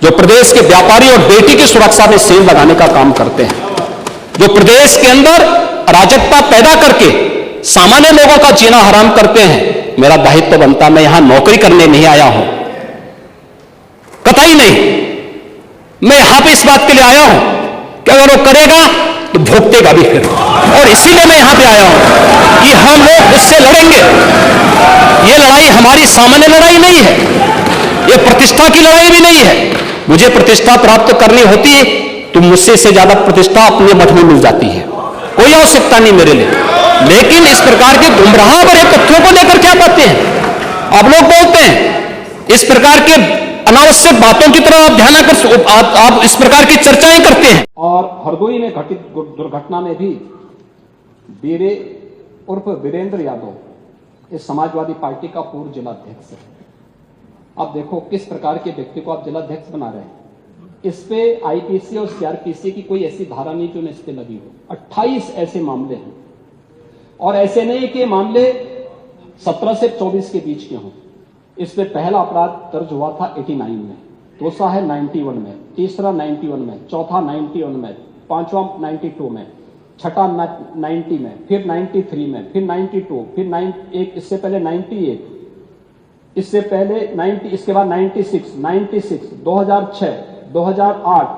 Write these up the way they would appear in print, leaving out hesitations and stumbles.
जो प्रदेश के व्यापारी और बेटी की सुरक्षा में सेल लगाने का काम करते हैं, जो प्रदेश के अंदर अराजकता पैदा करके सामान्य लोगों का जीना हराम करते हैं। मेरा दायित्व बनता, मैं यहां नौकरी करने नहीं आया हूं, कतई नहीं। मैं यहां पे इस बात के लिए आया हूं कि अगर वो करेगा तो भोगतेगा भी फिर, और इसीलिए मैं यहां पे आया हूं कि हम लोग उससे लड़ेंगे। ये लड़ाई हमारी सामान्य लड़ाई नहीं है, ये प्रतिष्ठा की लड़ाई भी नहीं है। मुझे प्रतिष्ठा प्राप्त करनी होती है तो मुझसे से ज्यादा प्रतिष्ठा अपने मठ में मिल जाती है, कोई आवश्यकता नहीं मेरे लिए। लेकिन इस प्रकार के गुमराह भरे तथ्यों को लेकर क्या बातें हैं आप लोग बोलते हैं, इस प्रकार के अनावश्यक बातों की तरह आप ध्यान आकर आप इस प्रकार की चर्चाएं करते हैं। और हरदोई में घटित दुर्घटना में भी बीरे उर्फ वीरेंद्र यादव इस समाजवादी पार्टी का पूर्व जिलाध्यक्ष है। आप देखो किस प्रकार के व्यक्ति को आप जिलाध्यक्ष बना रहे हैं। इस पे आईपीसी और सीआरपीसी की कोई ऐसी धारा नहीं जो इस पे लगी हो। 28 ऐसे मामले हैं, और ऐसे नहीं कि मामले 17 से 24 के बीच के हों। इस पे पहला अपराध दर्ज हुआ था 89 में, दूसरा है 91 में, तीसरा 91 में, चौथा 91 में, पांचवा 92 में, छठा 90 में, फिर 93 में, फिर 92, फिर एक इससे पहले 98, इससे पहले 90, इसके बाद 96, 2006, 2008,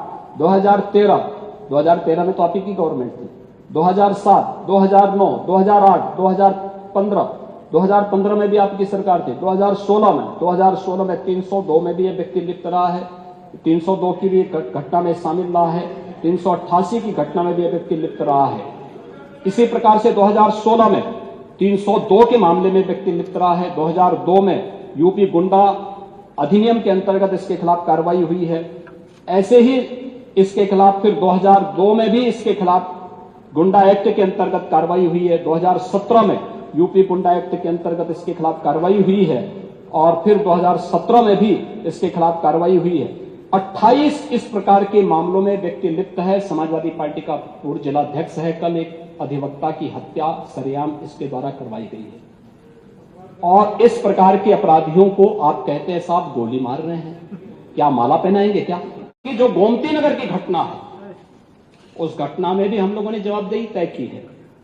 2013 में तो आप ही की गवर्नमेंट थी, 2007, 2009, 2008, 2015 में भी आपकी सरकार थी, 2016 में 302 में भी ये व्यक्ति लिप्त रहा है, 302 की भी घटना में शामिल रहा है, 388 की घटना में भी ये व्यक्ति लिप्त रहा है। इसी प्रकार से 2016 में 302 के मामले में व्यक्ति लिप्त रहा है। 2002 में यूपी गुंडा अधिनियम के अंतर्गत इसके खिलाफ कार्रवाई हुई है। ऐसे ही इसके खिलाफ फिर 2002 में भी इसके खिलाफ गुंडा एक्ट के अंतर्गत कार्रवाई हुई है। 2017 में यूपी गुंडा एक्ट के अंतर्गत इसके खिलाफ कार्रवाई हुई है, और फिर 2017 में भी इसके खिलाफ कार्रवाई हुई है। 28 इस प्रकार के मामलों में व्यक्ति लिप्त है। समाजवादी पार्टी का पूर्व जिलाध्यक्ष है। कल एक अधिवक्ता की हत्या सरेआम इसके द्वारा करवाई गई है, और इस प्रकार के अपराधियों को आप कहते हैं साहब गोली मार रहे हैं, क्या माला पहनाएंगे क्या? कि जो गोमती नगर की घटना है, उस घटना में भी हम लोगों ने जवाबदेही तय की है।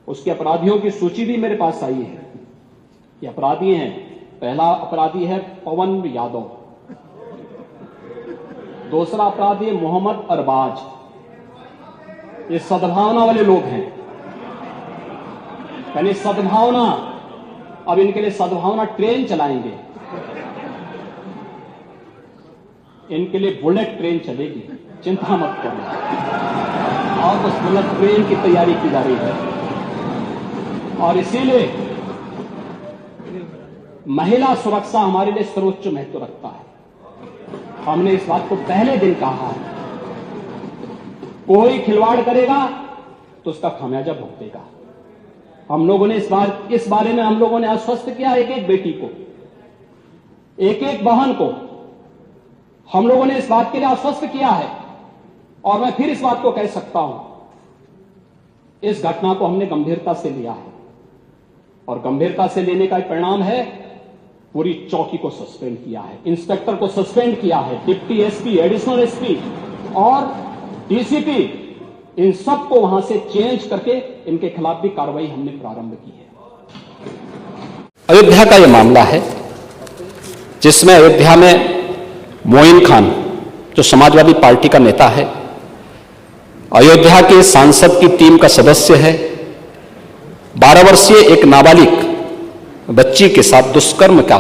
उसके अपराधियों की सूची भी मेरे पास आई है। ये अपराधी हैं, पहला अपराधी है पवन यादव, दूसरा अपराधी है मोहम्मद अरबाज। ये सद्भावना वाले लोग हैं, यानी सद्भावना, अब इनके लिए सद्भावना ट्रेन चलाएंगे, इनके लिए बुलेट ट्रेन चलेगी, चिंता मत करो। और उस बुलेट ट्रेन की तैयारी की जा रही है, और इसीलिए महिला सुरक्षा हमारे लिए सर्वोच्च महत्व रखता है। हमने इस बात को पहले दिन कहा है, कोई खिलवाड़ करेगा तो उसका खामियाजा भुगतेगा। हम लोगों ने इस बारे में हम लोगों ने आश्वस्त किया, एक एक बेटी को, एक एक बहन को हम लोगों ने इस बात के लिए आश्वस्त किया है। और मैं फिर इस बात को कह सकता हूं, इस घटना को हमने गंभीरता से लिया है, और गंभीरता से लेने का परिणाम है पूरी चौकी को सस्पेंड किया है, इंस्पेक्टर को सस्पेंड किया है, डिप्टी एसपी, एडिशनल एसपी और डीसीपी, इन सब को वहां से चेंज करके इनके खिलाफ भी कार्रवाई हमने प्रारंभ की है। अयोध्या का यह मामला है जिसमें अयोध्या में मोइन खान, जो समाजवादी पार्टी का नेता है, अयोध्या के सांसद की टीम का सदस्य है, 12 वर्षीय एक नाबालिग बच्ची के साथ दुष्कर्म का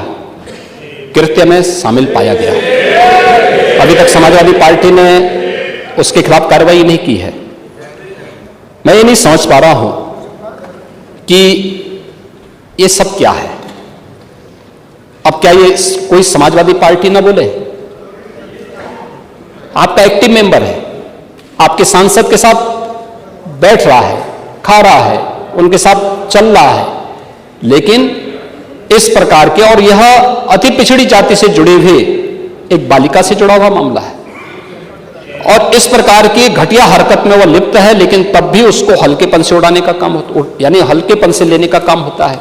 कृत्य में शामिल पाया गया। अभी तक समाजवादी पार्टी ने उसके खिलाफ कार्रवाई नहीं की है। मैं ये नहीं समझ पा रहा हूं कि ये सब क्या है। अब क्या ये कोई समाजवादी पार्टी ना बोले? आपका एक्टिव मेंबर है, आपके सांसद के साथ बैठ रहा है, खा रहा है, उनके साथ चल रहा है, लेकिन इस प्रकार के, और यह अति पिछड़ी जाति से जुड़े हुए एक बालिका से जुड़ा हुआ मामला है, और इस प्रकार की घटिया हरकत में वह लिप्त है, लेकिन तब भी उसको हल्केपन से उड़ाने का काम होता, यानी हल्केपन से लेने का काम होता है।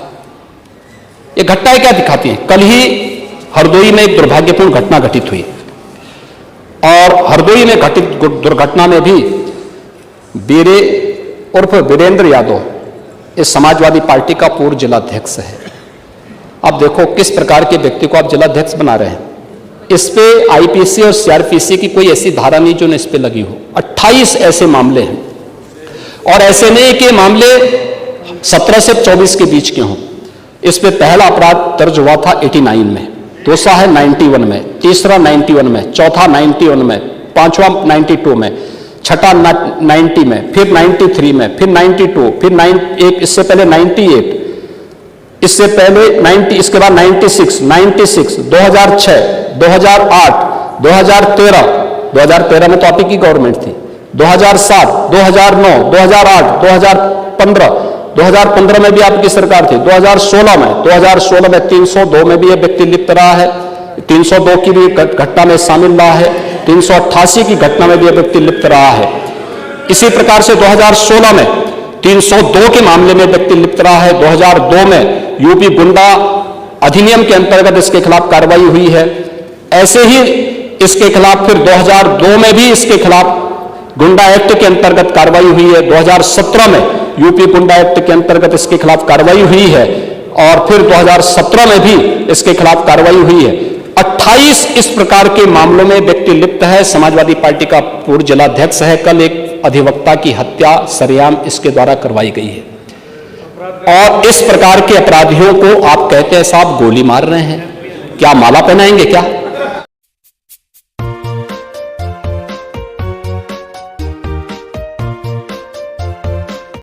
ये घटनाएं क्या दिखाती हैं? कल ही हरदोई में एक दुर्भाग्यपूर्ण घटना घटित हुई, और हरदोई में घटित दुर्घटना में भी बीरे उर्फ वीरेंद्र यादव इस समाजवादी पार्टी का पूर्व जिलाध्यक्ष है। अब देखो किस प्रकार के व्यक्ति को आप जिलाध्यक्ष बना रहे हैं। इस पे आईपीसी और सीआरपीसी की कोई ऐसी धारा नहीं जो इस पे लगी हो। 28 ऐसे मामले हैं और ऐसे नहीं कि मामले 17 से 24 के बीच के हों। इस पे पहला अपराध दर्ज हुआ था 89 में, दूसरा है 91 में, तीसरा 91 में, चौथा 91 में, पांचवा 92 में, छठा 90 में, फिर 93 में, फिर 92, फिर इससे पहले 98, इससे पहले 90, इसके बाद 96, 2006, 2008, 2013 में तो आप ही की गवर्नमेंट थी, 2007, 2009, 2008, 2015 में भी आपकी सरकार थी, 2016 में 302 में भी यह व्यक्ति लिप्त रहा है, 302 की भी घटना में शामिल रहा है, 388 की घटना में भी यह व्यक्ति लिप्त रहा है। इसी प्रकार से 2016 में 302 के मामले में व्यक्ति लिप्त रहा है। 2002 में यूपी गुंडा अधिनियम के अंतर्गत इसके खिलाफ कार्रवाई हुई है। ऐसे ही इसके खिलाफ फिर 2002 में भी इसके खिलाफ गुंडा एक्ट के अंतर्गत कार्रवाई हुई है। 2017 में यूपी गुंडा एक्ट के अंतर्गत इसके खिलाफ कार्रवाई हुई है और फिर 2017 में भी इसके खिलाफ कार्रवाई हुई है। 28 इस प्रकार के मामलों में व्यक्ति लिप्त है। समाजवादी पार्टी का पूर्व जिलाध्यक्ष है। कल एक अधिवक्ता की हत्या सरेआम इसके द्वारा करवाई गई है और इस प्रकार के अपराधियों को आप कहते हैं साहब गोली मार रहे हैं, क्या माला पहनाएंगे क्या?